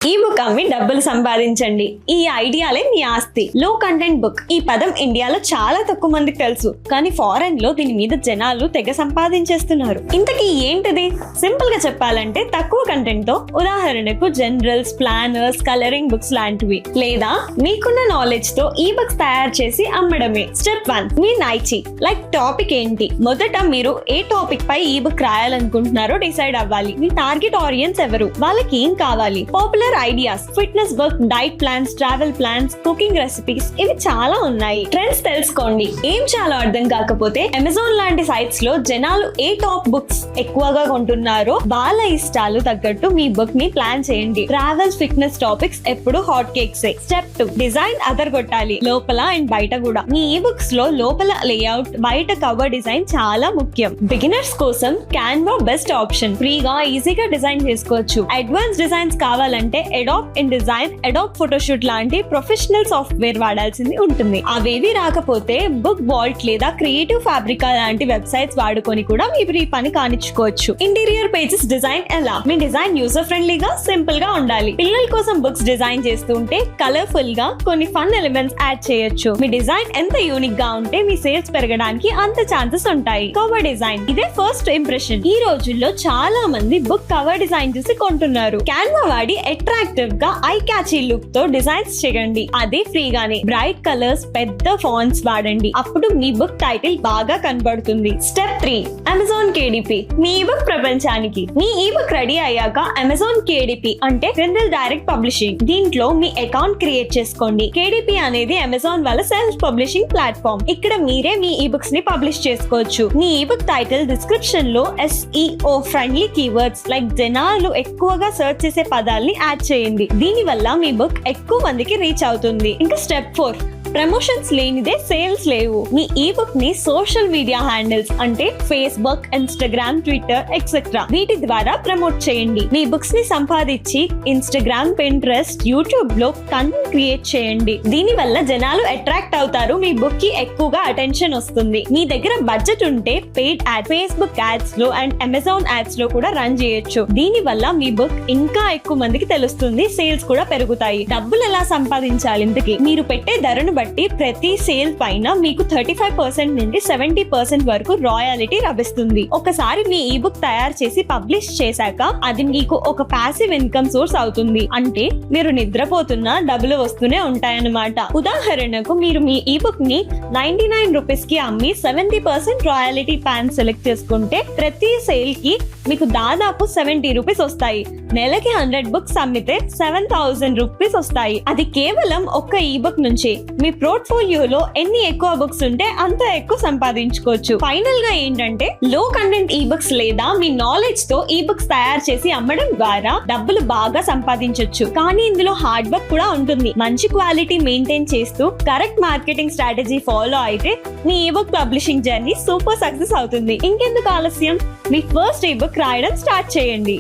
ఈ బుక్ అమ్మి డబ్బులు సంపాదించండి, ఈ ఐడియాలే మీ ఆస్తి. లో కంటెంట్ బుక్ ఈ పదం ఇండియాలో చాలా తక్కువ మందికి తెలుసు, కానీ ఫారెన్ లో దీని మీద జనాలు తెగ సంపాదించేస్తున్నారు. ఇంతకీ ఏంటిది? సింపుల్ గా చెప్పాలంటే తక్కువ కంటెంట్ తో, ఉదాహరణకు జనరల్స్, ప్లానర్స్, కలరింగ్ బుక్స్ లాంటివి, లేదా మీకున్న నాలెడ్జ్ తో ఈ బుక్స్ తయారు చేసి అమ్మడమే. స్టెప్ 1, మీ నైచి లైక్ టాపిక్ ఏంటి? మొదట మీరు ఏ టాపిక్ పై ఈ బుక్ రాయాలనుకుంటున్నారో డిసైడ్ అవ్వాలి. మీ టార్గెట్ ఆడియన్స్ ఎవరు, వాళ్ళకి ఏం కావాలి? Popular ideas, fitness book, diet plans, travel plans, cooking recipes, ఇవి చాలా ఉన్నాయి. ట్రెండ్స్ తెలుసుకోండి. ఏం చాలా అర్థం కాకపోతే అమెజాన్ లాంటి సైట్స్ లో జనాలు ఏ టాప్ బుక్స్ ఎక్కువగా కొంటున్నారో వాళ్ళ ఇష్టాలు తగ్గట్టు మీ బుక్ ని ప్లాన్ చేయండి. ట్రావెల్, ఫిట్నెస్ టాపిక్స్ ఎప్పుడు హాట్ కేక్స్. స్టెప్ 2, డిజైన్ అదరగొట్టాలి, లోపల అండ్ బయట కూడా. మీ ఈ బుక్స్ లో లోపల లేఅవుట్, బయట కవర్ డిజైన్ చాలా ముఖ్యం. బిగినర్స్ కోసం క్యాన్వా బెస్ట్ ఆప్షన్. ఫ్రీగా ఈజీగా డిజైన్ చేసుకోవచ్చు. అడ్వాన్స్ డిజైన్స్ కావాలంటే అడాబ్ ఇన్డిజైన్, అడాబ్ ఫోటోషూట్ లాంటి ప్రొఫెషనల్ సాఫ్ట్వేర్ వాడాల్సింది ఉంటుంది. అవేవి రాకపోతే బుక్ వాల్ట్ లేదా క్రియేటివ్ ఫ్యాబ్రికా లాంటి వెబ్సైట్స్ వాడుకొని కూడా మీరు ఈ పని కానిచ్చుకోవచ్చు. ఇంటీరియర్ పేజెస్ డిజైన్ ఎలా? మీ డిజైన్ యూజర్ ఫ్రెండ్లీగా, సింపుల్ గా ఉండాలి. పిల్లల కోసం బుక్స్ డిజైన్ చేస్తుంటే కలర్ఫుల్ గా కొన్ని ఫన్ ఎలిమెంట్స్ యాడ్ చేయొచ్చు. మీ డిజైన్ ఎంత యూనిక్ గా ఉంటే మీ సేల్స్ పెరగడానికి అంత ఛాన్సెస్ ఉంటాయి. కవర్ డిజైన్ ఇదే ఫస్ట్ ఇంప్రెషన్. ఈ రోజుల్లో చాలా మంది బుక్ కవర్ డిజైన్ చూసి కొంటున్నారు. క్యాన్వా వాడి అట్రాక్టివ్ గా ఐ క్యాచీ లుక్ తో డిజైన్స్ చేయండి, అది ఫ్రీగానే. బ్రైట్ కలర్స్, పెద్ద ఫాంట్స్ వాడండి, అప్పుడు మీ బుక్ టైటిల్ బాగా కనబడుతుంది. స్టెప్ 3, అమెజాన్ కేడిపి మీ బుక్ ప్రపంచానికి. మీ ఈ బుక్ రెడీ అయ్యాక అమెజాన్ కేడిపి అంటే కిండల్ డైరెక్ట్ పబ్లిషింగ్, దీంట్లో మీ అకౌంట్ క్రియేట్ చేసుకోండి. కేడిపి అనేది అమెజాన్ వాళ్ళ సెల్ఫ్ పబ్లిషింగ్ ప్లాట్ఫామ్. ఇక్కడ మీరే మీ ఈ బుక్స్ ని పబ్లిష్ చేసుకోవచ్చు. మీ ఈ బుక్ టైటిల్ డిస్క్రిప్షన్ లో SEO ఫ్రెండ్లీ కీవర్డ్స్ లైక్ జనాలు ఎక్కువగా సర్చ్ చేసే పదాల్ని యాడ్ చేయండి. దీని వల్ల మీ బుక్ ఎక్కువ మందికి రీచ్ అవుతుంది. ఇంకా స్టెప్ 4, ప్రమోషన్స్ లేనిదే సేల్స్ లేవు. మీ ఈ బుక్ ని సోషల్ మీడియా హ్యాండిల్స్ అంటే ఫేస్బుక్, ఇన్స్టాగ్రామ్, ట్విట్టర్ ఎక్సెట్రా వీటి ద్వారా ప్రమోట్ చేయండి. మీ బుక్స్ ని సంపాదించి ఇన్స్టాగ్రామ్, పింట్రెస్ట్, యూట్యూబ్ లో కంటెంట్ క్రియేట్ చేయండి. దీని వల్ల జనాలు అట్రాక్ట్ అవుతారు, మీ బుక్ కి ఎక్కువగా అటెన్షన్ వస్తుంది. మీ దగ్గర బడ్జెట్ ఉంటే పెయిడ్ యాడ్, ఫేస్బుక్ యాడ్స్ లో అండ్ అమెజాన్ యాడ్స్ లో కూడా రన్ చేయొచ్చు. దీని వల్ల మీ బుక్ ఇంకా ఎక్కువ మందికి తెలుస్తుంది, సేల్స్ కూడా పెరుగుతాయి. డబ్బులు ఎలా సంపాదించాలి? ఇంతకీ మీరు పెట్టే ధరను బట్టి ప్రతి సేల్ పైన మీకు 35% నుండి 70% వరకు రాయల్టీ లభిస్తుంది. ఒకసారి మీ ఈ బుక్ తయారు చేసి పబ్లిష్ చేశాక అది మీకు ఒక పాసివ్ ఇన్కమ్ సోర్స్ అవుతుంది. అంటే మీరు నిద్రపోతున్నా డబ్బులు వస్తూనే ఉంటాయన్నమాట. ఉదాహరణకు మీరు మీ ఈ బుక్ ని 99 రూపీస్ కి అమ్మి 70% రాయల్టీ ప్లాన్ సెలెక్ట్ చేసుకుంటే ప్రతి సేల్ కి మీకు దాదాపు 70 రూపీస్ వస్తాయి. నెలకి 100 బుక్స్ అమ్మితే 7000 రూపీస్ వస్తాయి. అది కేవలం ఒక్క ఈ బుక్ నుంచి. మీ పోర్ట్ఫోలియోలో ఎన్ని ఎక్కువ బుక్స్ ఉంటే అంత ఎక్కువ సంపాదించుకోవచ్చు. ఫైనల్ గా ఏంటంటే లో కంటెంట్ ఈ బుక్స్ లేదా మీ నాలెడ్జ్ తో ఈ బుక్స్ తయారు చేసి అమ్మడం ద్వారా డబ్బులు బాగా సంపాదించొచ్చు. కానీ ఇందులో హార్డ్ వర్క్ కూడా ఉంటుంది. మంచి క్వాలిటీ మెయింటైన్ చేస్తూ కరెక్ట్ మార్కెటింగ్ స్ట్రాటజీ ఫాలో అయితే మీ ఈ book publishing journey super success అవుతుంది. ఇంకెందుకు ఆలస్యం, మీ ఫస్ట్ ఈ బుక్ రాయడం స్టార్ట్ చేయండి.